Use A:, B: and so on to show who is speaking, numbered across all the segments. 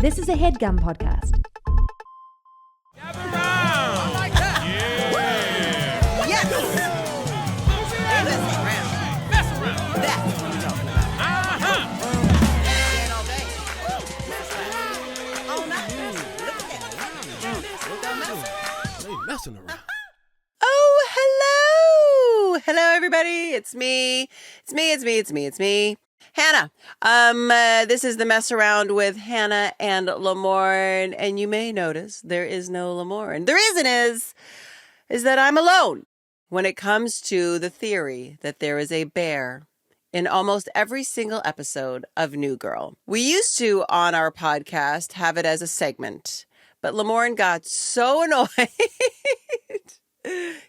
A: This is a HeadGum podcast.
B: Gather round. I like that. Yeah.
C: Yes. Mess around.
B: Mess around.
C: That's what I'm talking about.
B: Uh-huh.
C: All day. All night. Look at that.
B: They messing around.
C: Oh, hello. Hello, everybody. It's me. It's me. Hannah. This is the mess around with Hannah and Lamorne, and you may notice there is no Lamorne. The reason is that I'm alone when it comes to the theory that there is a bear in almost every single episode of New Girl. We used to, on our podcast, have it as a segment, but Lamorne got so annoyed.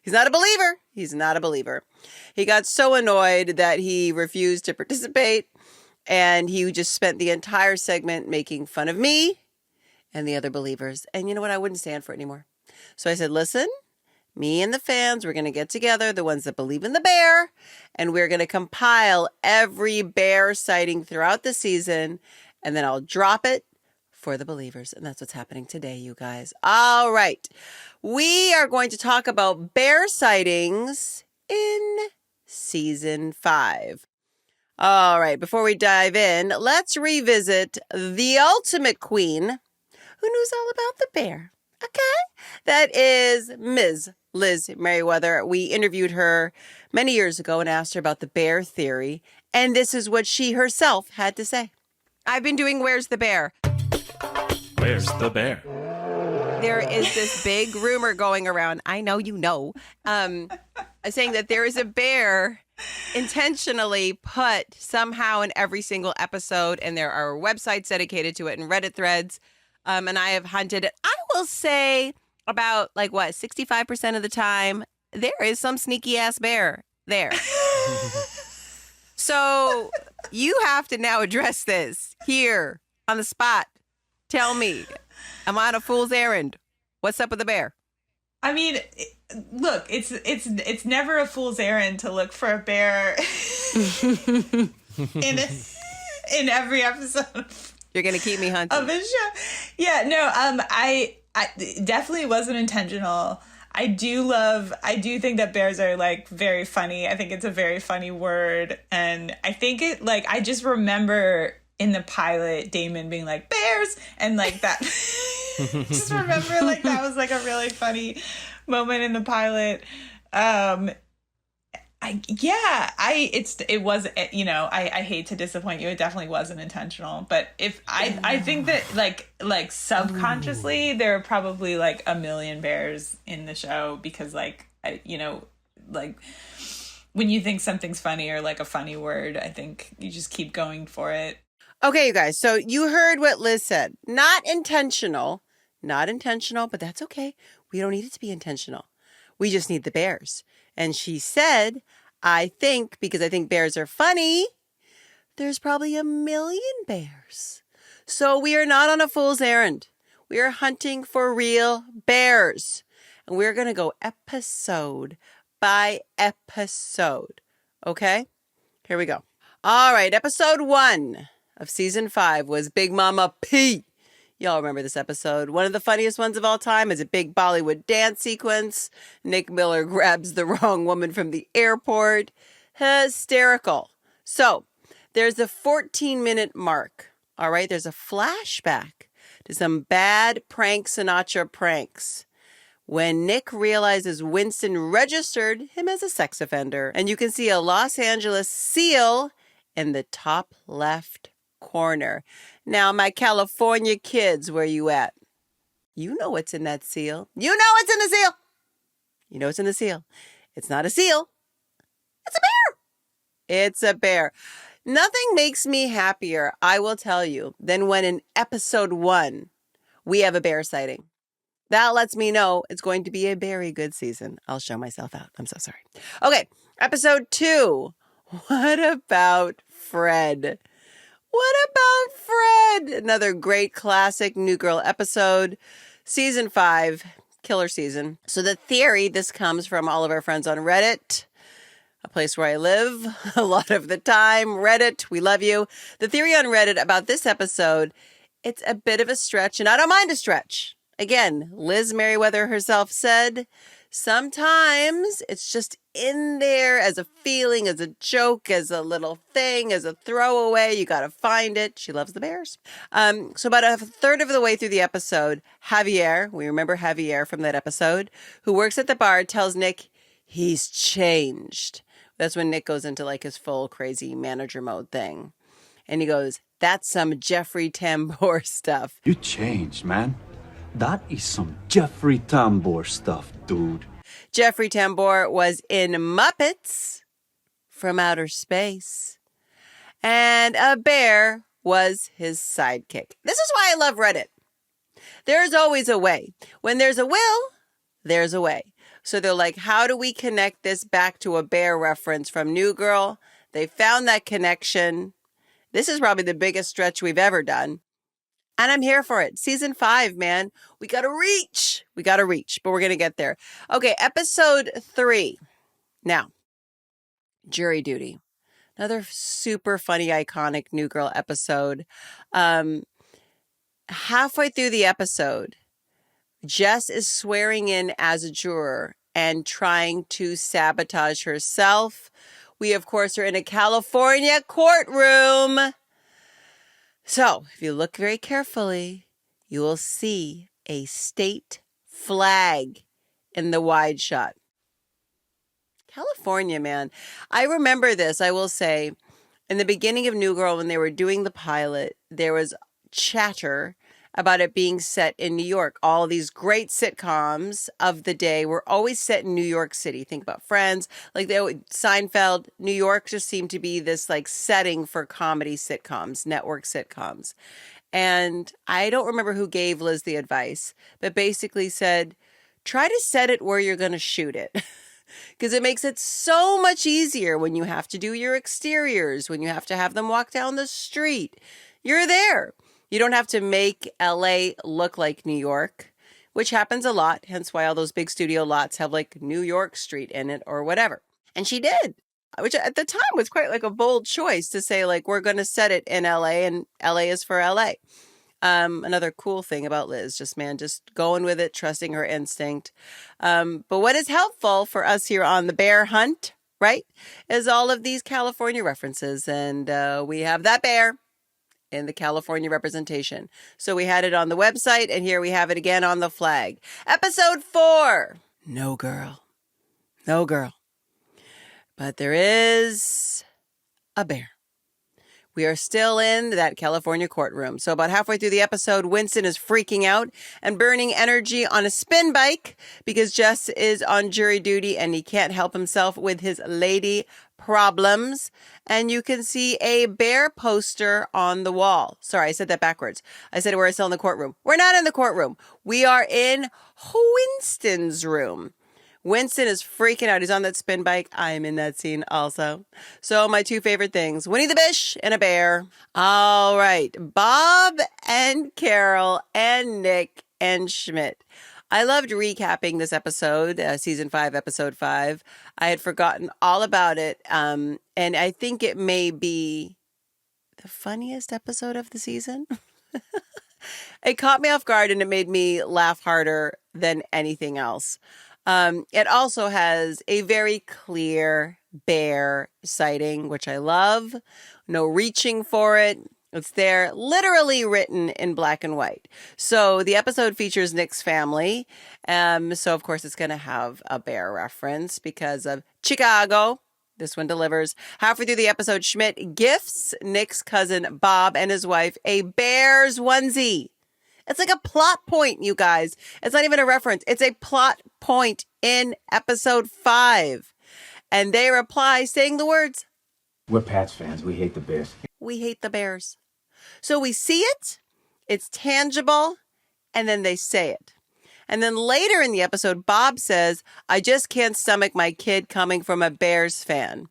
C: He's not a believer. He got so annoyed that he refused to participate, and he just spent the entire segment making fun of me and the other believers. And you know what? I wouldn't stand for it anymore. So I said, listen, me and the fans, we're going to get together, the ones that believe in the bear, and we're going to compile every bear sighting throughout the season, and then I'll drop it for the believers. And that's what's happening today, you guys. All right. We are going to talk about bear sightings in season 5. All right. Before we dive in, let's revisit the ultimate queen who knows all about the bear. Okay. That is Ms. Liz Merriweather. We interviewed her many years ago and asked her about the bear theory. And this is what she herself had to say. I've been doing Where's the Bear?
D: Where's the bear?
C: There is this big rumor going around. I know you know. Saying that there is a bear intentionally put somehow in every single episode, and there are websites dedicated to it and Reddit threads. And I have hunted it. I will say about 65% of the time, there is some sneaky ass bear there. So you have to now address this here on the spot. Tell me, am I on a fool's errand? What's up with the bear?
E: I mean, look, it's never a fool's errand to look for a bear in every episode.
C: You're gonna keep me hunting
E: of this show. Yeah, no, I definitely wasn't intentional. I do think that bears are very funny. I think it's a very funny word, and I think I just remember in the pilot Damon being like bears and that. Just remember that was a really funny moment in the pilot. I hate to disappoint you. It definitely wasn't intentional, but if I think that subconsciously there are probably a million bears in the show because when you think something's funny or a funny word, I think you just keep going for it.
C: Okay, you guys. So you heard what Liz said. Not intentional, but that's okay. We don't need it to be intentional. We just need the bears. And she said, I think, because I think bears are funny, there's probably a million bears. So we are not on a fool's errand. We are hunting for real bears. And we're going to go episode by episode. Okay? Here we go. All right. Episode 1 of season 5 was Big Mama P. Y'all remember this episode. One of the funniest ones of all time is a big Bollywood dance sequence. Nick Miller grabs the wrong woman from the airport. Hysterical. So there's a 14-minute mark. All right. There's a flashback to some bad Prank Sinatra pranks when Nick realizes Winston registered him as a sex offender. And you can see a Los Angeles seal in the top left corner. Now, my California kids, where you at? You know what's in that seal. You know what's in the seal. You know what's in the seal. It's not a seal. It's a bear. It's a bear. Nothing makes me happier, I will tell you, than when in episode 1, we have a bear sighting. That lets me know it's going to be a very good season. I'll show myself out. I'm so sorry. Okay, episode 2. What about Fred? What about Fred? Another great classic New Girl episode. Season 5, killer season. So the theory, this comes from all of our friends on Reddit, a place where I live a lot of the time. Reddit, we love you. The theory on Reddit about this episode it's a bit of a stretch, and I don't mind a stretch. Again, Liz Merriweather herself said, sometimes it's just in there as a feeling, as a joke, as a little thing, as a throwaway. You got to find it. She loves the Bears. So about a third of the way through the episode, Javier, we remember Javier from that episode, who works at the bar, tells Nick he's changed. That's when Nick goes into like his full crazy manager mode thing. And he goes, that's some Jeffrey Tambor stuff.
A: You changed, man. That is some Jeffrey Tambor stuff, dude.
C: Jeffrey Tambor was in Muppets from Outer Space. And a bear was his sidekick. This is why I love Reddit. There's always a way. When there's a will, there's a way. So they're like, how do we connect this back to a bear reference from New Girl? They found that connection. This is probably the biggest stretch we've ever done. And I'm here for it. Season 5, man. We got to reach. But we're going to get there. Okay, episode 3. Now, jury duty. Another super funny, iconic New Girl episode. Halfway through the episode, Jess is swearing in as a juror and trying to sabotage herself. We, of course, are in a California courtroom. So, if you look very carefully, you will see a state flag in the wide shot. California, man. I remember this, I will say, in the beginning of New Girl, when they were doing the pilot, there was chatter about it being set in New York. All these great sitcoms of the day were always set in New York City. Think about Friends, like Seinfeld. New York just seemed to be this like setting for comedy sitcoms, network sitcoms. And I don't remember who gave Liz the advice, but basically said, try to set it where you're going to shoot it. Because it makes it so much easier when you have to do your exteriors, when you have to have them walk down the street. You're there. You don't have to make LA look like New York, which happens a lot. Hence why all those big studio lots have like New York Street in it or whatever. And she did, which at the time was quite like a bold choice to say like, we're going to set it in LA and LA is for LA. Another cool thing about Liz, just going with it, trusting her instinct. But what is helpful for us here on the bear hunt, right, is all of these California references. And we have that bear in the California representation. So we had it on the website, and here we have it again on the flag. Episode 4. No girl. No girl. But there is a bear. We are still in that California courtroom. So about halfway through the episode, Winston is freaking out and burning energy on a spin bike because Jess is on jury duty and he can't help himself with his lady problems. And you can see a bear poster on the wall. Sorry, I said that backwards. I said we're still in the courtroom. We're not in the courtroom. We are in Winston's room. Winston is freaking out. He's on that spin bike. I'm in that scene also. So my 2 favorite things, Winnie the Bish and a bear. All right. Bob and Carol and Nick and Schmidt. I loved recapping this episode, season 5, episode 5. I had forgotten all about it. And I think it may be the funniest episode of the season. It caught me off guard and it made me laugh harder than anything else. It also has a very clear bear sighting, which I love. No reaching for it. It's there, literally written in black and white. So the episode features Nick's family. So of course it's going to have a bear reference because of Chicago. This one delivers. Halfway through the episode, Schmidt gifts Nick's cousin Bob and his wife a bear's onesie. It's like a plot point, you guys. It's not even a reference. It's a plot point in episode 5. And they reply saying the words,
F: "We're Pats fans. We hate the Bears."
C: We hate the Bears. So we see it, it's tangible, and then they say it. And then later in the episode, Bob says, I just can't stomach my kid coming from a Bears fan.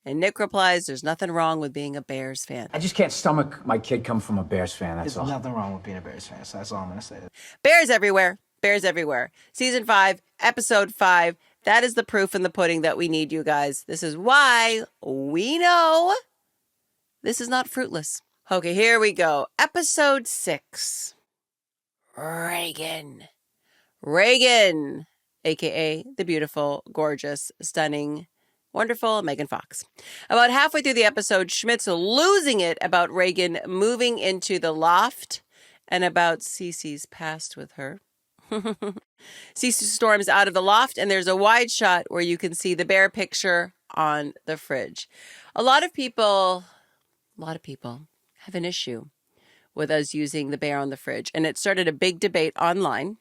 C: And Nick replies, there's nothing wrong with being a Bears fan.
F: I just can't stomach my kid coming from a Bears fan, that's
B: There's
F: all.
B: nothing wrong with being a Bears fan, so that's all I'm going to say.
C: Bears everywhere. Bears everywhere. Season 5, episode 5. That is the proof in the pudding that we need, you guys. This is why we know this is not fruitless. Okay, here we go. Episode 6. Reagan. Reagan, a.k.a. the beautiful, gorgeous, stunning, wonderful Megan Fox. About halfway through the episode, Schmidt's losing it about Reagan moving into the loft and about Cece's past with her. Cece storms out of the loft, and there's a wide shot where you can see the bear picture on the fridge. A lot of people have an issue with us using the bear on the fridge, and it started a big debate online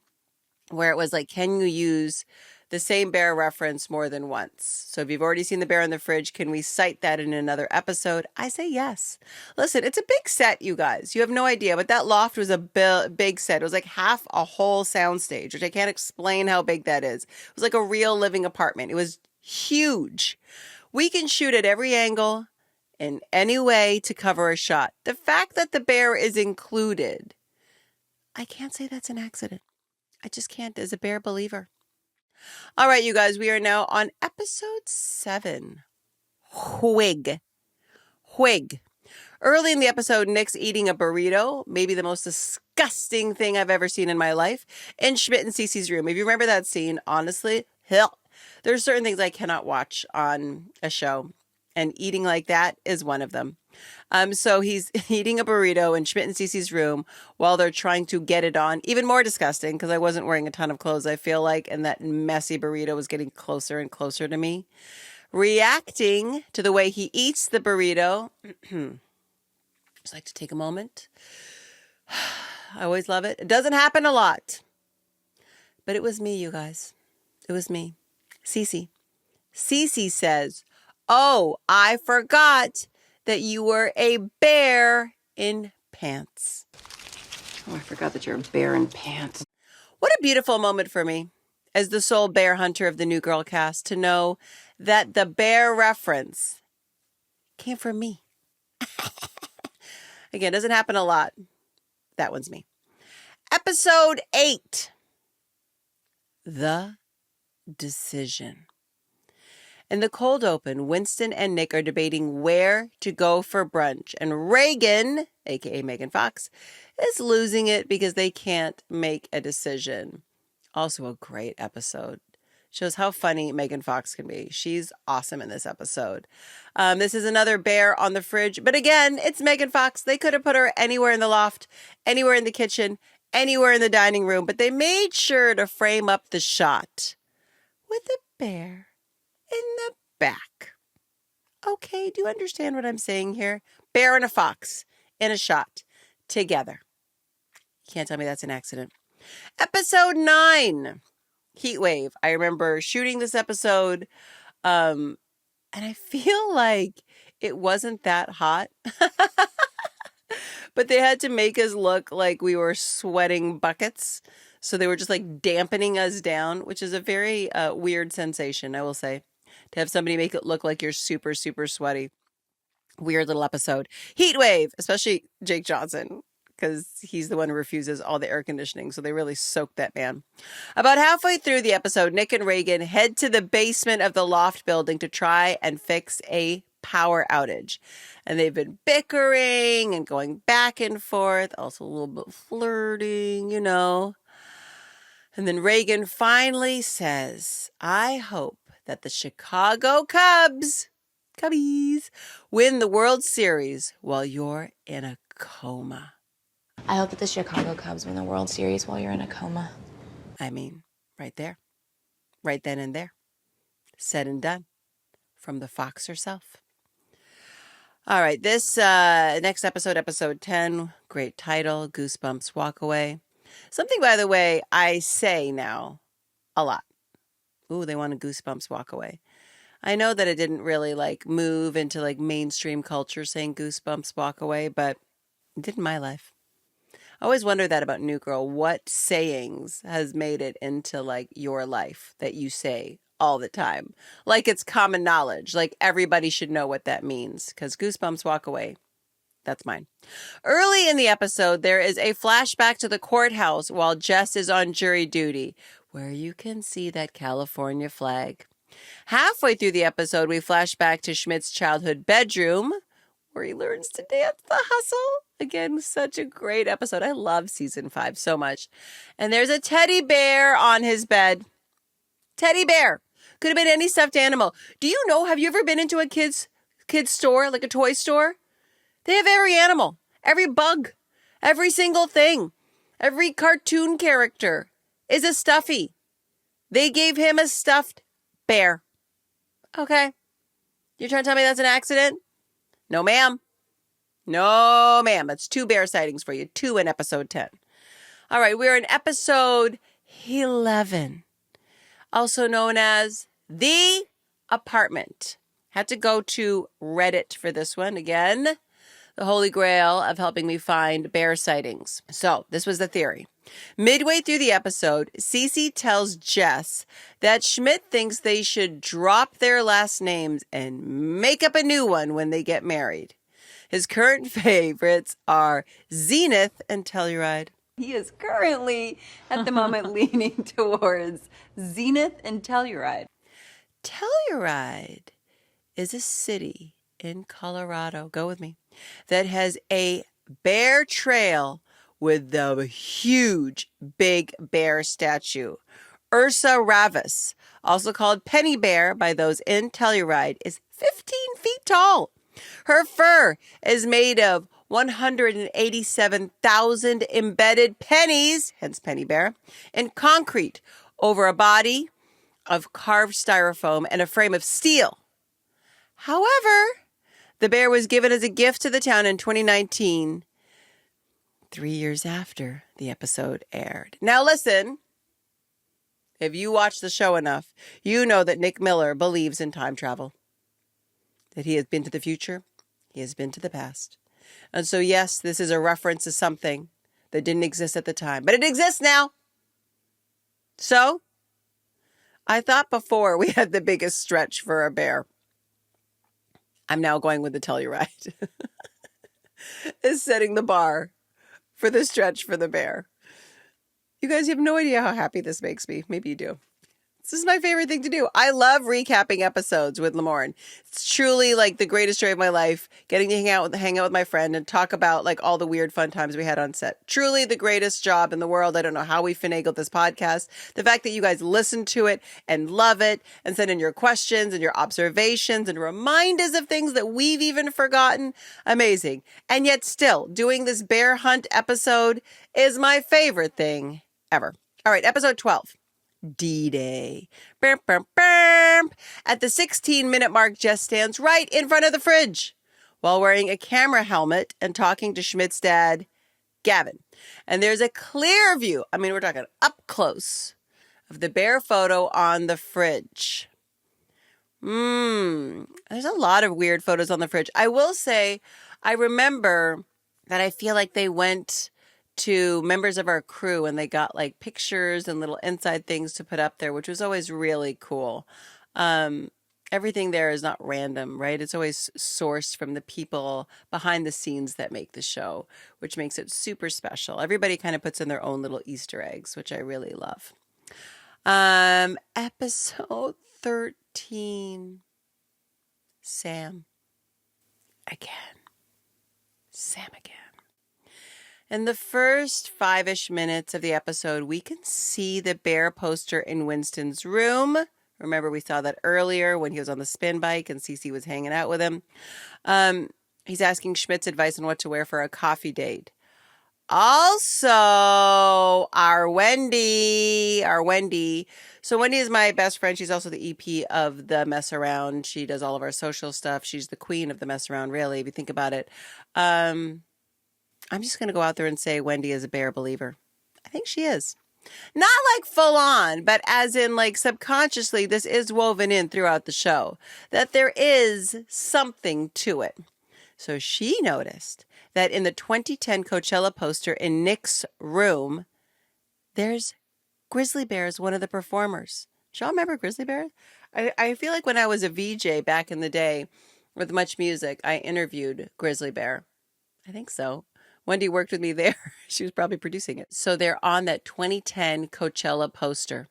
C: where it was like, can you use the same bear reference more than once? So if you've already seen the bear on the fridge, can we cite that in another episode? I say yes. Listen, it's a big set, you guys. You have no idea, but that loft was a big set. It was like half a whole soundstage, which I can't explain how big that is. It was like a real living apartment. It was huge. We can shoot at every angle in any way to cover a shot. The fact that the bear is included, I can't say that's an accident. I just can't as a bear believer. All right, you guys, we are now on episode 7. Whig. Early in the episode, Nick's eating a burrito, maybe the most disgusting thing I've ever seen in my life, in Schmidt and Cece's room. If you remember that scene, honestly, hell, there's certain things I cannot watch on a show, and eating like that is one of them. So he's eating a burrito in Schmidt and Cece's room while they're trying to get it on. Even more disgusting because I wasn't wearing a ton of clothes, I feel like, and that messy burrito was getting closer and closer to me. Reacting to the way he eats the burrito. Just like to take a moment. I always love it. It doesn't happen a lot. But it was me, you guys. It was me. Cece. Cece says, "Oh, I forgot that you were a bear in pants."
G: Oh, I forgot that you're a bear in pants.
C: What a beautiful moment for me, as the sole bear hunter of the New Girl cast, to know that the bear reference came from me. Again, doesn't happen a lot. That one's me. Episode 8. The Decision. In the cold open, Winston and Nick are debating where to go for brunch, and Reagan, aka Megan Fox, is losing it because they can't make a decision. Also a great episode. Shows how funny Megan Fox can be. She's awesome in this episode. This is another bear on the fridge, but again, it's Megan Fox. They could have put her anywhere in the loft, anywhere in the kitchen, anywhere in the dining room, but they made sure to frame up the shot with a bear in the back. Okay, do you understand what I'm saying here? Bear and a fox in a shot together. You can't tell me that's an accident. Episode 9, Heat Wave. I remember shooting this episode, and I feel like it wasn't that hot. But they had to make us look like we were sweating buckets. So they were just like dampening us down, which is a very weird sensation, I will say. To have somebody make it look like you're super, super sweaty. Weird little episode. Heat Wave, especially Jake Johnson, because he's the one who refuses all the air conditioning. So they really soaked that man. About halfway through the episode, Nick and Reagan head to the basement of the loft building to try and fix a power outage. And they've been bickering and going back and forth, also a little bit flirting, you know. And then Reagan finally says, "I hope that the Chicago Cubbies win the World Series while you're in a coma."
G: I hope that the Chicago Cubs win the World Series while you're in a coma.
C: I mean, right there. Right then and there. Said and done. From the Fox herself. All right, this next episode, episode 10, great title, Goosebumps Walk Away. Something, by the way, I say now a lot. Ooh, they want a Goosebumps Walk Away. I know that it didn't really like move into like mainstream culture saying Goosebumps Walk Away, but it did in my life. I always wonder that about New Girl. What sayings has made it into like your life that you say all the time? Like it's common knowledge. Like everybody should know what that means. Because Goosebumps Walk Away. That's mine. Early in the episode, there is a flashback to the courthouse while Jess is on jury duty, where you can see that California flag. Halfway through the episode, we flash back to Schmidt's childhood bedroom, where he learns to dance the hustle. Again, such a great episode. I love season 5 so much. And there's a teddy bear on his bed. Teddy bear. Could have been any stuffed animal. Do you know, have you ever been into a kid's store, like a toy store? They have every animal, every bug, every single thing. Every cartoon character is a stuffy. They gave him a stuffed bear. Okay. You're trying to tell me that's an accident? No, ma'am. No, ma'am. That's 2 bear sightings for you. 2 in episode 10. All right. We're in episode 11, also known as The Apartment. Had to go to Reddit for this one again. The holy grail of helping me find bear sightings. So this was the theory. Midway through the episode, Cece tells Jess that Schmidt thinks they should drop their last names and make up a new one when they get married. His current favorites are Zenith and Telluride.
H: He is currently, at the moment, leaning towards Zenith and Telluride.
C: Telluride is a city in Colorado. Go with me. That has a bear trail with the huge big bear statue. Ursa Ravis, also called Penny Bear by those in Telluride, is 15 feet tall. Her fur is made of 187,000 embedded pennies, hence Penny Bear, in concrete over a body of carved styrofoam and a frame of steel. However, the bear was given as a gift to the town in 2019, 3 years after the episode aired. Now listen, if you watch the show enough, you know that Nick Miller believes in time travel. That he has been to the future, he has been to the past. And so yes, this is a reference to something that didn't exist at the time, but it exists now. So, I thought before we had the biggest stretch for a bear. I'm now going with the Telluride. Is setting the bar for the stretch for the bear. You guys have no idea how happy this makes me. Maybe you do. This is my favorite thing to do. I love recapping episodes with Lamorne. It's truly like the greatest joy of my life, getting to hang out with my friend and talk about like all the weird fun times we had on set. Truly the greatest job in the world. I don't know how we finagled this podcast. The fact that you guys listen to it and love it and send in your questions and your observations and remind us of things that we've even forgotten. Amazing. And yet still, doing this bear hunt episode is my favorite thing ever. All right, episode 12. D-Day. At the 16-minute mark, Jess stands right in front of the fridge while wearing a camera helmet and talking to Schmidt's dad, Gavin. And there's a clear view, I mean, we're talking up close, of the bear photo on the fridge. There's a lot of weird photos on the fridge. I will say, I remember that I feel like they went to members of our crew and they got like pictures and little inside things to put up there, which was always really cool. Everything there is not random, right? It's always sourced from the people behind the scenes that make the show, which makes it super special. Everybody kind of puts in their own little Easter eggs, which I really love. Episode 13. Sam again. In the first 5-ish minutes of the episode, we can see the bear poster in Winston's room. Remember, we saw that earlier when he was on the spin bike and Cece was hanging out with him. He's asking Schmidt's advice on what to wear for a coffee date. Also, our Wendy. So Wendy is my best friend. She's also the EP of The Mess Around. She does all of our social stuff. She's the queen of The Mess Around, really, if you think about it. I'm just going to go out there and say Wendy is a bear believer. I think she is. Not like full on, but as in like subconsciously, this is woven in throughout the show, that there is something to it. So she noticed that in the 2010 Coachella poster in Nick's room, there's Grizzly Bear as one of the performers. Do y'all remember Grizzly Bear? I feel like when I was a VJ back in the day with Much Music, I interviewed Grizzly Bear. I think so. Wendy worked with me there. She was probably producing it. So they're on that 2010 Coachella poster.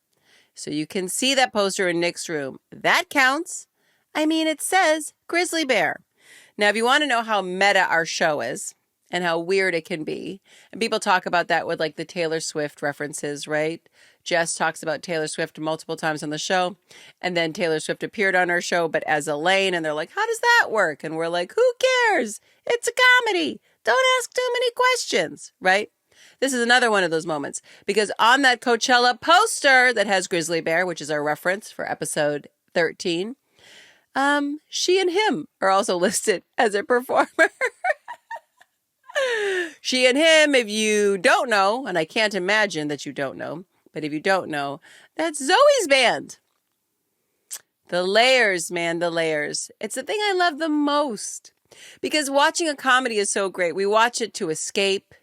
C: So you can see that poster in Nick's room. That counts. I mean, it says Grizzly Bear. Now, if you want to know how meta our show is and how weird it can be, and people talk about that with like the Taylor Swift references, right? Jess talks about Taylor Swift multiple times on the show, and then Taylor Swift appeared on our show, but as Elaine, and they're like, how does that work? And we're like, who cares? It's a comedy. Don't ask too many questions, right? This is another one of those moments, because on that Coachella poster that has Grizzly Bear, which is our reference for episode 13, she and him are also listed as a performer. She and him, if you don't know, and I can't imagine that you don't know, but if you don't know, that's Zoe's band. The layers, man, the layers. It's the thing I love the most, because watching a comedy is so great. We watch it to escape,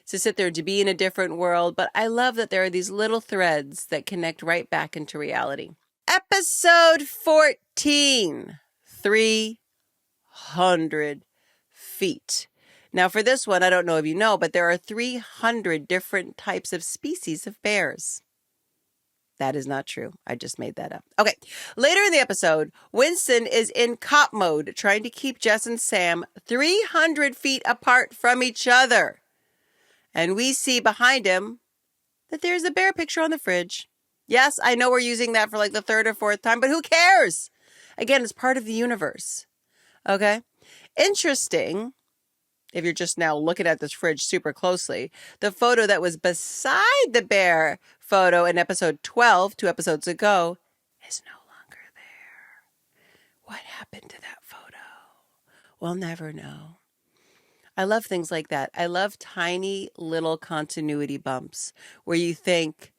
C: to sit there, to be in a different world, but I love that there are these little threads that connect right back into reality. Episode 14, 300 feet. Now, for this one, I don't know if you know, but there are 300 different types of species of bears. That is not true. I just made that up. Okay. Later in the episode, Winston is in cop mode, trying to keep Jess and Sam 300 feet apart from each other. And we see behind him that there's a bear picture on the fridge. Yes, I know we're using that for like the third or fourth time, but who cares? Again, it's part of the universe. Okay? Interesting. If you're just now looking at this fridge super closely, the photo that was beside the bear photo in episode 12, 2 episodes ago, is no longer there. What happened to that photo? We'll never know. I love things like that. I love tiny little continuity bumps where you think,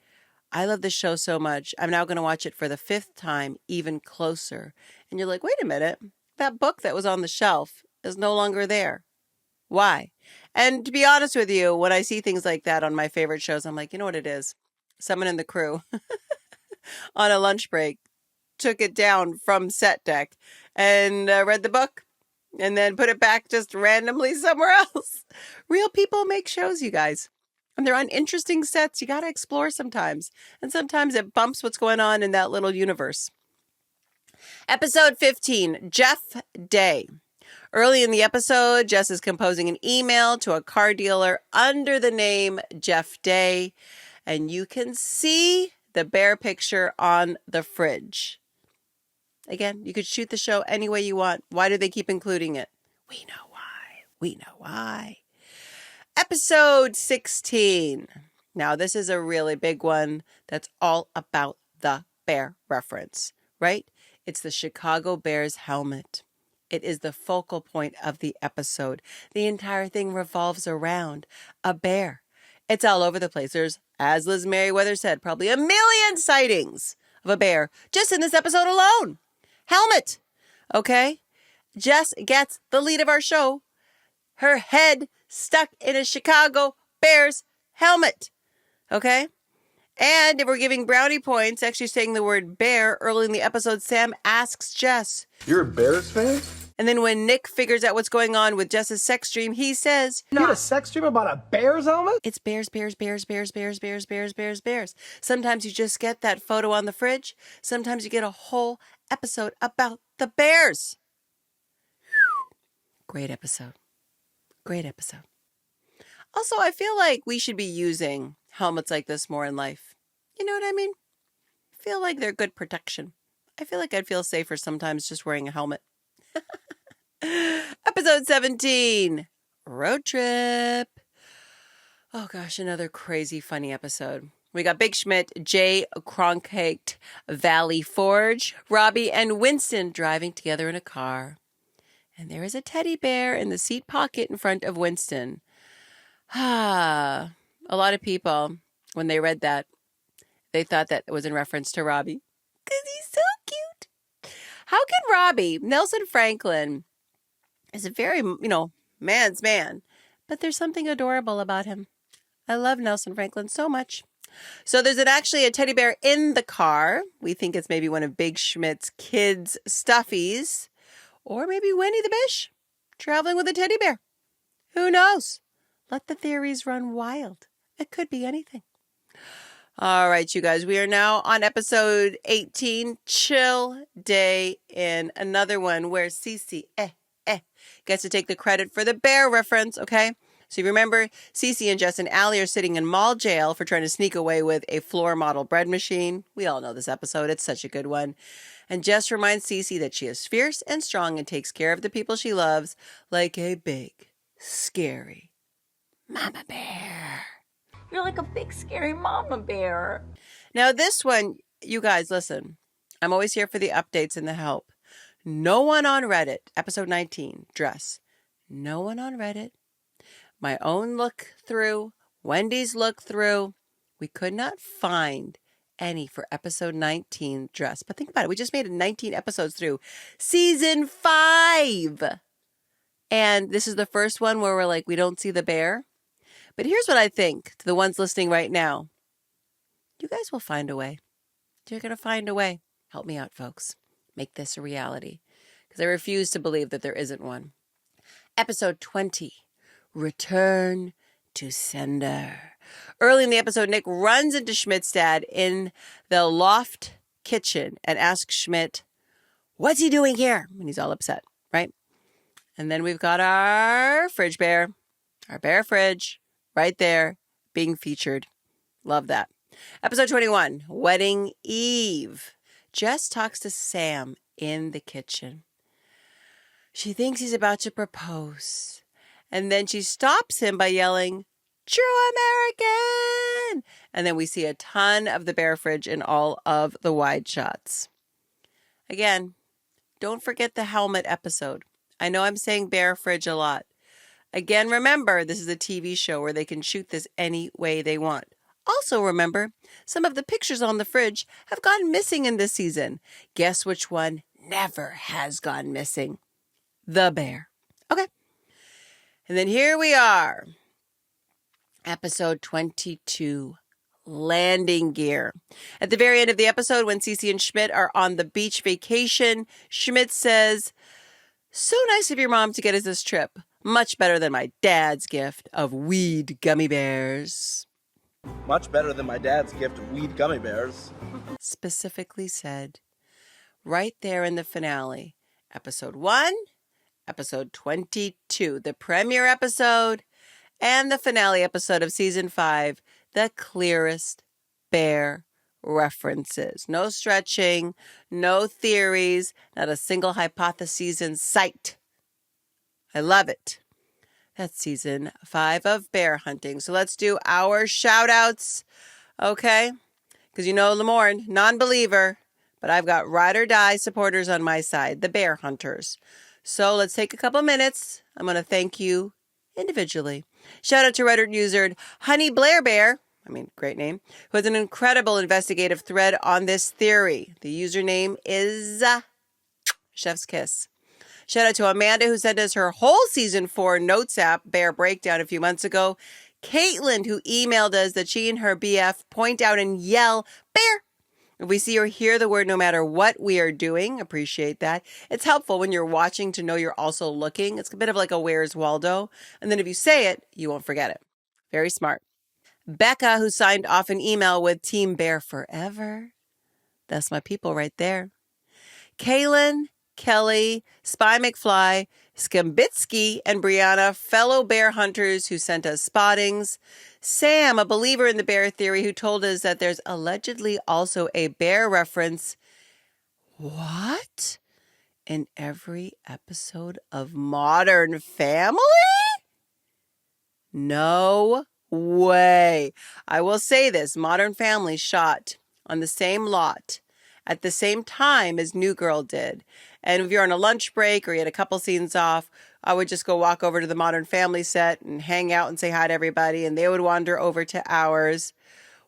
C: I love this show so much, I'm now going to watch it for the 5th time, even closer. And you're like, wait a minute, that book that was on the shelf is no longer there. Why? And to be honest with you, when I see things like that on my favorite shows, I'm like, you know what it is? Someone in the crew on a lunch break took it down from set deck and read the book and then put it back just randomly somewhere else. Real people make shows, you guys. And they're on interesting sets. You got to explore sometimes. And sometimes it bumps what's going on in that little universe. Episode 15, Jeff Day. Early in the episode, Jess is composing an email to a car dealer under the name Jeff Day, and you can see the bear picture on the fridge. Again, you could shoot the show any way you want. Why do they keep including it? We know why. We know why. Episode 16. Now, this is a really big one that's all about the bear reference, right? It's the Chicago Bears helmet. It is the focal point of the episode. The entire thing revolves around a bear. It's all over the place. There's, as Liz Merriweather said, probably 1 million sightings of a bear just in this episode alone. Helmet. Okay? Jess gets the lead of our show. Her head stuck in a Chicago Bears helmet. Okay? And if we're giving brownie points, actually saying the word bear early in the episode, Sam asks Jess,
I: "You're a Bears fan?"
C: And then when Nick figures out what's going on with Jess's sex dream, he says,
B: You had a sex dream about a Bears helmet?
C: it's bears, bears, bears, bears, bears, bears, bears, bears, bears. Sometimes you just get that photo on the fridge. Sometimes you get a whole episode about the Bears. Great episode. Great episode. Also, I feel like we should be using helmets like this more in life. You know what I mean? I feel like they're good protection. I feel like I'd feel safer sometimes just wearing a helmet. Episode 17, Road Trip. Oh gosh, another crazy funny episode. We got Big Schmidt, Jay Cronkite, Valley Forge, Robbie, and Winston driving together in a car. And there is a teddy bear in the seat pocket in front of Winston. A lot of people, when they read that, they thought that it was in reference to Robbie. Because he's so cute. How can Robbie, Nelson Franklin, is a very, man's man, but there's something adorable about him. I love Nelson Franklin so much. So there's actually a teddy bear in the car. We think it's maybe one of Big Schmidt's kids' stuffies. Or maybe Winnie the Bish traveling with a teddy bear. Who knows? Let the theories run wild. It could be anything. All right, you guys. We are now on episode 18, Chill Day Inn. Another one where Cece gets to take the credit for the bear reference, okay? So you remember Cece and Jess and Allie are sitting in mall jail for trying to sneak away with a floor model bread machine. We all know this episode. It's such a good one. And Jess reminds Cece that she is fierce and strong and takes care of the people she loves like a big, scary mama bear.
H: You're like a big, scary mama bear.
C: Now this one, you guys, listen. I'm always here for the updates and the help. No one on Reddit, episode 19, dress. No one on Reddit. My own look through, Wendy's look through. We could not find any for episode 19 dress. But think about it. We just made it 19 episodes through season 5. And this is the first one where we're like, we don't see the bear. But here's what I think to the ones listening right now. You guys will find a way. You're going to find a way. Help me out, folks. Make this a reality. Because I refuse to believe that there isn't one. Episode 20. Return to sender. Early in the episode, Nick runs into Schmidt's dad in the loft kitchen and asks Schmidt, what's he doing here? And he's all upset, right? And then we've got our fridge bear, our bear fridge, right there being featured. Love that. Episode 21, Wedding Eve. Jess talks to Sam in the kitchen. She thinks he's about to propose. And then she stops him by yelling, True American! And then we see a ton of the bear fridge in all of the wide shots. Again, don't forget the helmet episode. I know I'm saying bear fridge a lot. Again, remember, this is a TV show where they can shoot this any way they want. Also remember, some of the pictures on the fridge have gone missing in this season. Guess which one never has gone missing? The bear. Okay. And then here we are. Episode 22, Landing Gear. At the very end of the episode, when Cece and Schmidt are on the beach vacation, Schmidt says, so nice of your mom to get us this trip. Much better than my dad's gift of weed gummy bears.
B: Much better than my dad's gift of weed gummy bears.
C: Specifically said right there in the finale. Episode 1, episode 22, the premiere episode, and the finale episode of season 5, the clearest bear references. No stretching, no theories, not a single hypothesis in sight. I love it. That's season 5 of bear hunting. So let's do our shout outs. Okay? Because you know Lamorne, non-believer, but I've got ride or die supporters on my side, the bear hunters. So let's take a couple minutes. I'm going to thank you individually. Shout out to Reddit user Honey Blair Bear, great name, who has an incredible investigative thread on this theory. The username is Chef's Kiss. Shout out to Amanda, who sent us her whole season 4 notes app bear breakdown a few months ago. Caitlin, who emailed us that she and her BF point out and yell, bear. If we see or hear the word no matter what we are doing, appreciate that. It's helpful when you're watching to know you're also looking. It's a bit of like a Where's Waldo. And then if you say it, you won't forget it. Very smart. Becca, who signed off an email with Team Bear Forever. That's my people right there. Kaylin, Kelly, Spy McFly, Skambitsky, and Brianna, fellow bear hunters who sent us spottings. Sam, a believer in the bear theory, who told us that there's allegedly also a bear reference. What? In every episode of Modern Family? No way. I will say this. Modern Family shot on the same lot at the same time as New Girl did. And if you're on a lunch break or you had a couple scenes off, I would just go walk over to the Modern Family set and hang out and say hi to everybody, and they would wander over to ours.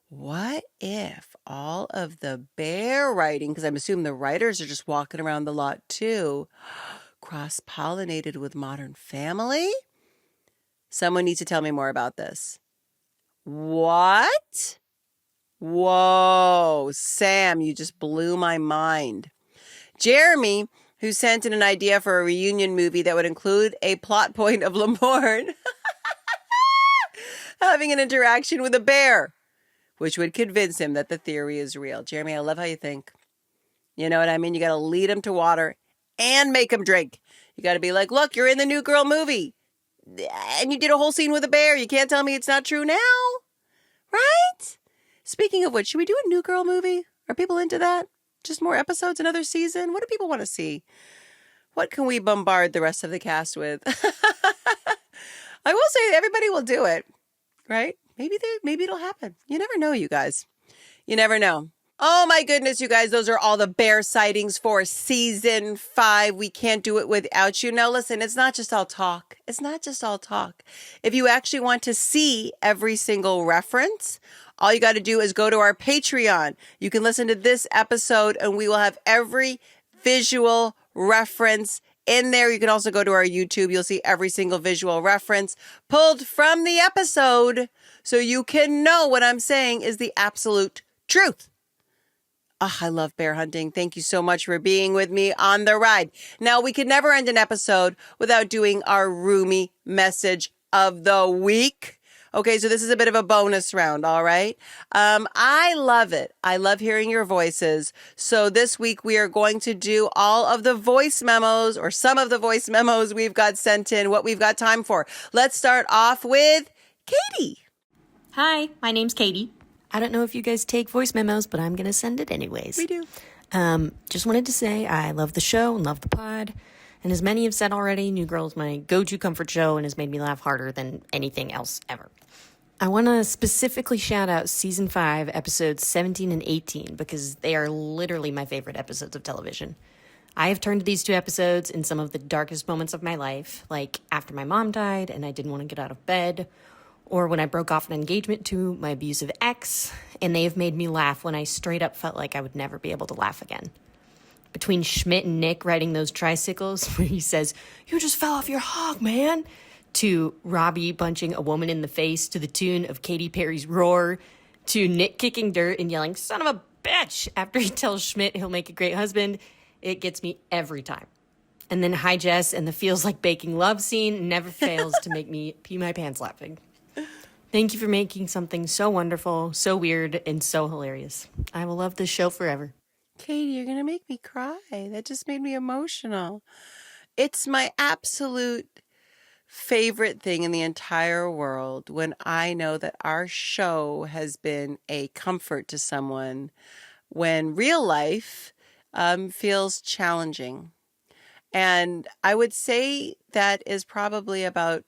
C: What if all of the bear writing, because I'm assuming the writers are just walking around the lot too, cross-pollinated with Modern Family? Someone needs to tell me more about this. What? Whoa, Sam, you just blew my mind. Jeremy, who sent in an idea for a reunion movie that would include a plot point of Lamorne having an interaction with a bear, which would convince him that the theory is real. Jeremy, I love how you think. You know what I mean? You got to lead him to water and make him drink. You got to be like, look, you're in the New Girl movie. And you did a whole scene with a bear. You can't tell me it's not true now. Right? Speaking of which, should we do a New Girl movie? Are people into that? Just more episodes, another season? What do people want to see? What can we bombard the rest of the cast with? I will say everybody will do it, right? Maybe it'll happen. You never know, you guys. You never know. Oh my goodness, you guys, those are all the bear sightings for season 5. We can't do it without you. Now listen, it's not just all talk. It's not just all talk. If you actually want to see every single reference, all you got to do is go to our Patreon. You can listen to this episode and we will have every visual reference in there. You can also go to our YouTube. You'll see every single visual reference pulled from the episode so you can know what I'm saying is the absolute truth. Oh, I love bear hunting. Thank you so much for being with me on the ride. Now, we could never end an episode without doing our roomie message of the week. Okay, so this is a bit of a bonus round, all right? I love it. I love hearing your voices. So this week we are going to do all of the voice memos or some of the voice memos we've got sent in, what we've got time for. Let's start off with Katie.
I: Hi, my name's Katie. I don't know if you guys take voice memos, but I'm going to send it anyways.
C: We do.
I: Just wanted to say I love the show and love the pod. And as many have said already, New Girl is my go-to comfort show and has made me laugh harder than anything else ever. I want to specifically shout out Season 5, Episodes 17 and 18, because they are literally my favorite episodes of television. I have turned to these 2 episodes in some of the darkest moments of my life, like after my mom died and I didn't want to get out of bed, or when I broke off an engagement to my abusive ex, and they have made me laugh when I straight up felt like I would never be able to laugh again. Between Schmidt and Nick riding those tricycles, where he says, "You just fell off your hog, man," to Robbie punching a woman in the face to the tune of Katy Perry's Roar, to Nick kicking dirt and yelling, "Son of a bitch," after he tells Schmidt he'll make a great husband, it gets me every time. And then Hi Jess and the feels like baking love scene never fails to make me pee my pants laughing. Thank you for making something so wonderful, so weird, and so hilarious. I will love this show forever.
C: Katie, you're going to make me cry. That just made me emotional. It's my absolute favorite thing in the entire world when I know that our show has been a comfort to someone when real life feels challenging. And I would say that is probably about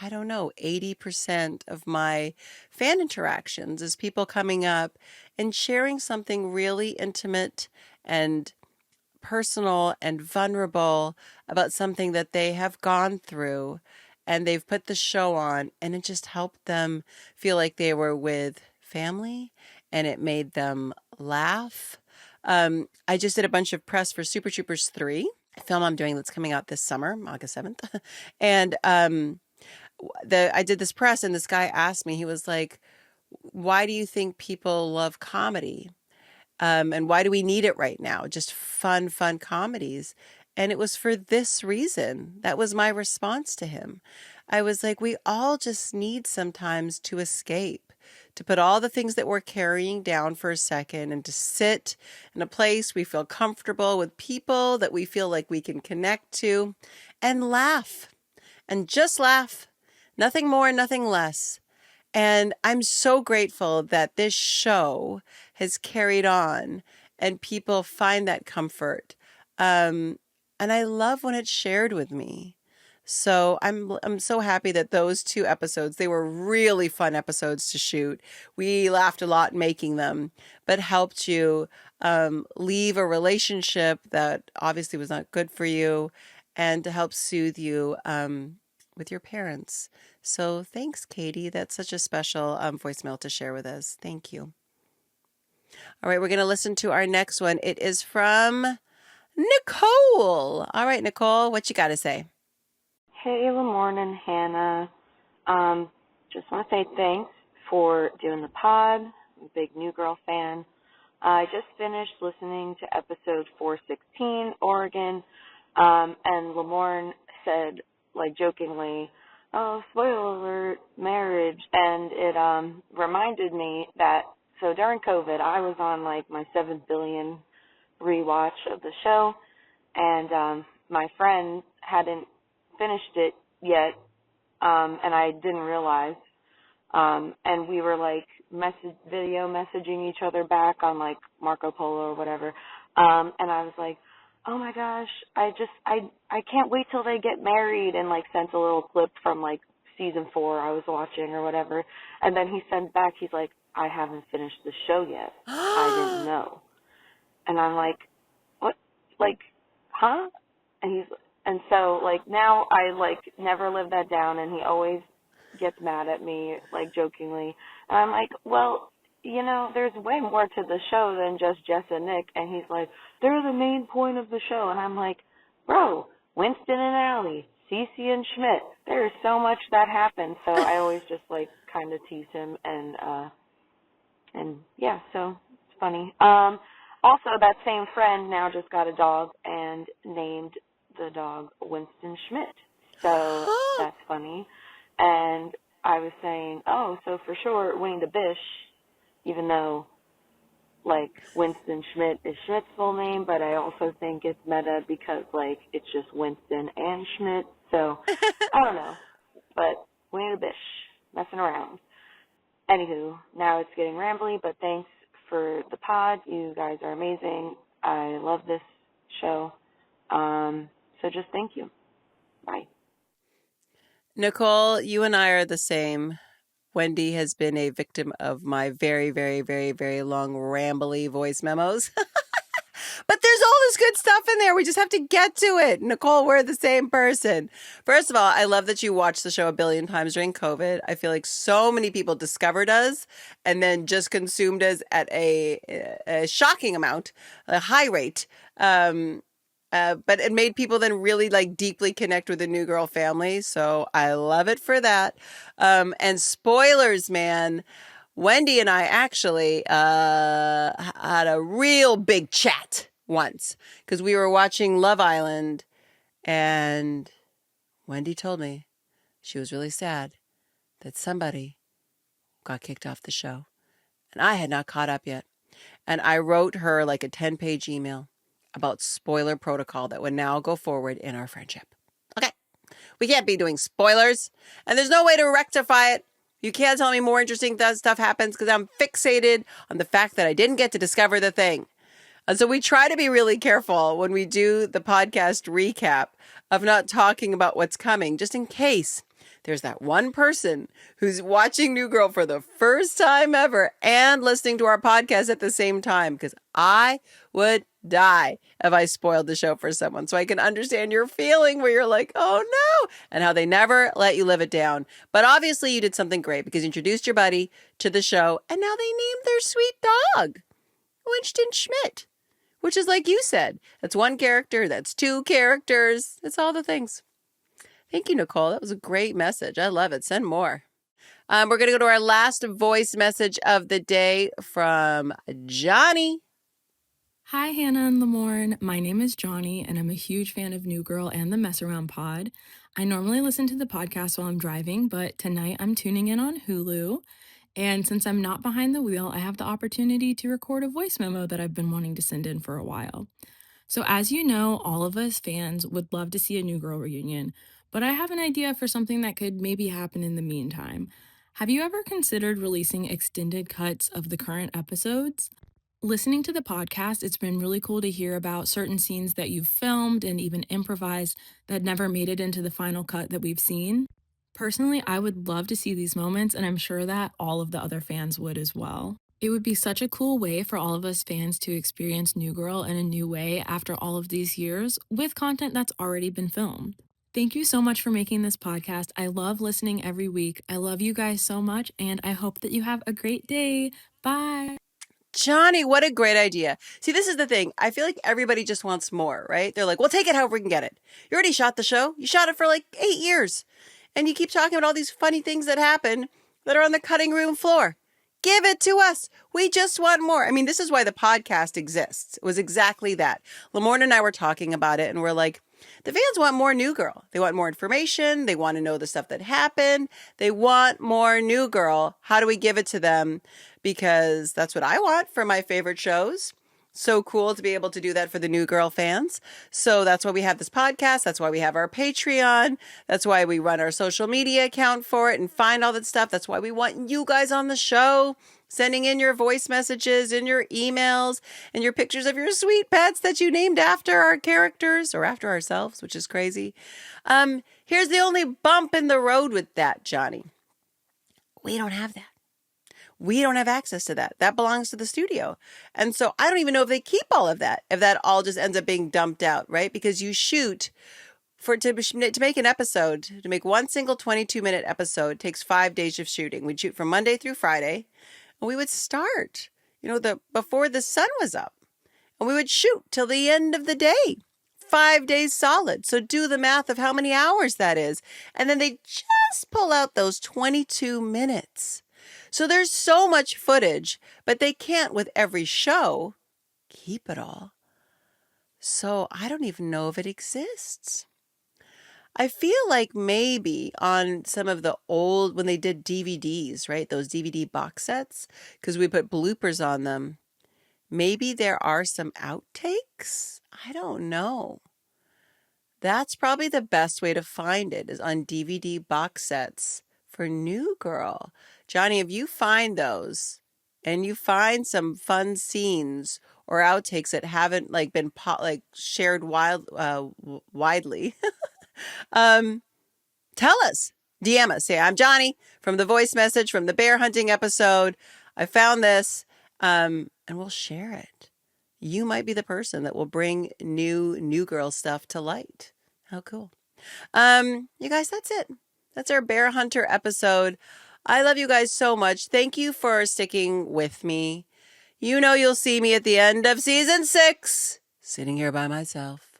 C: 80% of my fan interactions is people coming up and sharing something really intimate and personal and vulnerable about something that they have gone through, and they've put the show on and it just helped them feel like they were with family and it made them laugh. I just did a bunch of press for Super Troopers 3, a film I'm doing that's coming out this summer, August 7th. And I did this press and this guy asked me, he was like, "Why do you think people love comedy? And why do we need it right now? Just fun comedies." And it was for this reason. That was my response to him. I was like, we all just need sometimes to escape, to put all the things that we're carrying down for a second and to sit in a place we feel comfortable with people that we feel like we can connect to and laugh and just laugh. Nothing more, nothing less. And I'm so grateful that this show has carried on and people find that comfort. And I love when it's shared with me. So I'm so happy that those 2 episodes, they were really fun episodes to shoot. We laughed a lot making them, but helped you leave a relationship that obviously was not good for you and to help soothe you with your parents. So thanks, Katie. That's such a special voicemail to share with us. Thank you. All right, we're going to listen to our next one. It is from Nicole. All right, Nicole, what you got to say?
J: Hey, Lamorne and Hannah. Just want to say thanks for doing the pod. I'm a big New Girl fan. I just finished listening to episode 416, Oregon, and Lamorne said, like jokingly, "Oh, spoiler alert, marriage," and it reminded me that, so during COVID, I was on like my 7 billion rewatch of the show, and my friend hadn't finished it yet, and I didn't realize. And we were like video messaging each other back on like Marco Polo or whatever. And I was like, oh my gosh, I can't wait till they get married, and like sent a little clip from like season 4 I was watching or whatever. And then he sent back, he's like, I haven't finished the show yet. I didn't know. And I'm like, what? Like, huh? And so like now I like never live that down, and he always gets mad at me, like jokingly. And I'm like, well, you know, there's way more to the show than just Jess and Nick. And he's like, they're the main point of the show. And I'm like, bro, Winston and Allie, Cece and Schmidt, there's so much that happens. So I always just like kind of tease him, and yeah, so it's funny. Also, that same friend now just got a dog and named the dog Winston Schmidt. So that's funny. And I was saying, oh, so for sure, Winnie the Bish, even though, like, Winston Schmidt is Schmidt's full name, but I also think it's meta because, like, it's just Winston and Schmidt. So, I don't know. But Winnie the Bish, messing around. Anywho, now it's getting rambly, but thanks for the pod. You guys are amazing. I love this show. So just thank you. Bye.
C: Nicole, you and I are the same. Wendy has been a victim of my very, very, very, very long, rambly voice memos. But there's all this good stuff in there. We just have to get to it. Nicole, we're the same person. First of all, I love that you watched the show a billion times during COVID. I feel like so many people discovered us and then just consumed us at a shocking amount, a high rate. But it made people then really like deeply connect with the New Girl family. So I love it for that. And spoilers, man. Wendy and I actually had a real big chat once because we were watching Love Island, and Wendy told me she was really sad that somebody got kicked off the show, and I had not caught up yet. And I wrote her like a 10-page email about spoiler protocol that would now go forward in our friendship. Okay, we can't be doing spoilers, and there's no way to rectify it. You can't tell me more interesting stuff happens because I'm fixated on the fact that I didn't get to discover the thing. And so we try to be really careful when we do the podcast recap of not talking about what's coming, just in case there's that one person who's watching New Girl for the first time ever and listening to our podcast at the same time, because I would die if I spoiled the show for someone. So I can understand your feeling where you're like, oh no, and how they never let you live it down. But obviously you did something great because you introduced your buddy to the show, and now they named their sweet dog Winston Schmidt, which is like you said, that's one character, that's two characters, it's all the things. Thank you, Nicole. That was a great message. I love it. Send more. We're going to go to our last voice message of the day from Johnny.
K: Hi, Hannah and Lamorne. My name is Johnny, and I'm a huge fan of New Girl and the Mess Around pod. I normally listen to the podcast while I'm driving, but tonight I'm tuning in on Hulu. And since I'm not behind the wheel, I have the opportunity to record a voice memo that I've been wanting to send in for a while. So as you know, all of us fans would love to see a New Girl reunion, but I have an idea for something that could maybe happen in the meantime. Have you ever considered releasing extended cuts of the current episodes? Listening to the podcast, it's been really cool to hear about certain scenes that you've filmed and even improvised that never made it into the final cut that we've seen. Personally, I would love to see these moments, and I'm sure that all of the other fans would as well. It would be such a cool way for all of us fans to experience New Girl in a new way after all of these years with content that's already been filmed. Thank you so much for making this podcast. I love listening every week. I love you guys so much, and I hope that you have a great day. Bye.
C: Johnny, what a great idea. See, this is the thing. I feel like everybody just wants more, right? They're like, we'll take it however we can get it. You already shot the show. You shot it for like 8 years. And you keep talking about all these funny things that happen that are on the cutting room floor. Give it to us. We just want more. I mean, this is why the podcast exists. It was exactly that. Lamorne and I were talking about it, and we're like, the fans want more New Girl. They want more information. They want to know the stuff that happened. They want more New Girl. How do we give it to them? Because that's what I want for my favorite shows. So cool to be able to do that for the New Girl fans. So that's why we have this podcast. That's why we have our Patreon. That's why we run our social media account for it and find all that stuff. That's why we want you guys on the show, sending in your voice messages and your emails and your pictures of your sweet pets that you named after our characters or after ourselves, which is crazy. Here's the only bump in the road with that, Johnny. We don't have that. We don't have access to that. That belongs to the studio. And so I don't even know if they keep all of that, if that all just ends up being dumped out, right? Because you shoot to make an episode, to make one single 22-minute episode takes 5 days of shooting. We'd shoot from Monday through Friday, and we would start, before the sun was up. And we would shoot till the end of the day. 5 days solid. So do the math of how many hours that is. And then they just pull out those 22 minutes. So there's so much footage, but they can't with every show keep it all. So I don't even know if it exists. I feel like maybe on some of the old, when they did DVDs, right? Those DVD box sets, because we put bloopers on them. Maybe there are some outtakes. I don't know. That's probably the best way to find it is on DVD box sets for New Girl. Johnny, if you find those and you find some fun scenes or outtakes that haven't been shared widely, tell us. DM us. Say, I'm Johnny from the voice message from the bear hunting episode. I found this, and we'll share it. You might be the person that will bring New Girl stuff to light. How cool. You guys, that's it. That's our Bear Hunter episode. I love you guys so much. Thank you for sticking with me. You'll see me at the end of season 6, sitting here by myself,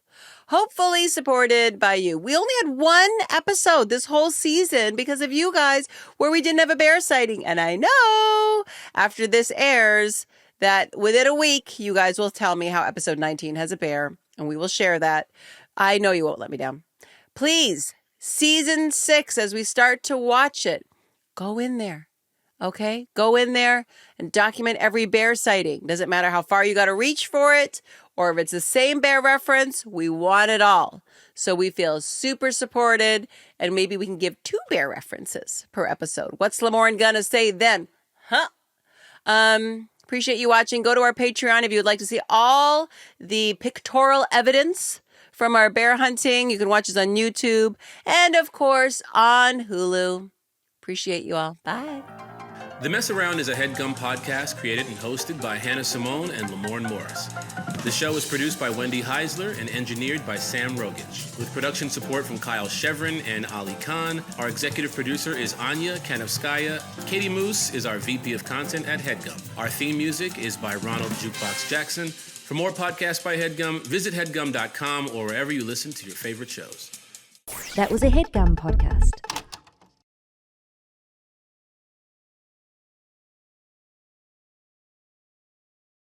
C: hopefully supported by you. We only had one episode this whole season because of you guys where we didn't have a bear sighting. And I know after this airs that within a week, you guys will tell me how episode 19 has a bear, and we will share that. I know you won't let me down. Please, season 6, as we start to watch it, go in there, okay? Go in there and document every bear sighting. Doesn't matter how far you got to reach for it or if it's the same bear reference. We want it all. So we feel super supported, and maybe we can give 2 bear references per episode. What's Lamorne gonna say then? Appreciate you watching. Go to our Patreon if you would like to see all the pictorial evidence from our bear hunting. You can watch us on YouTube and, of course, on Hulu. Appreciate you all. Bye.
L: The Mess Around is a HeadGum podcast created and hosted by Hannah Simone and Lamorne Morris. The show is produced by Wendy Heisler and engineered by Sam Rogich, with production support from Kyle Chevron and Ali Khan. Our executive producer is Anya Kanovskaya. Katie Moose is our VP of Content at HeadGum. Our theme music is by Ronald Jukebox Jackson. For more podcasts by HeadGum, visit headgum.com or wherever you listen to your favorite shows.
M: That was a HeadGum podcast.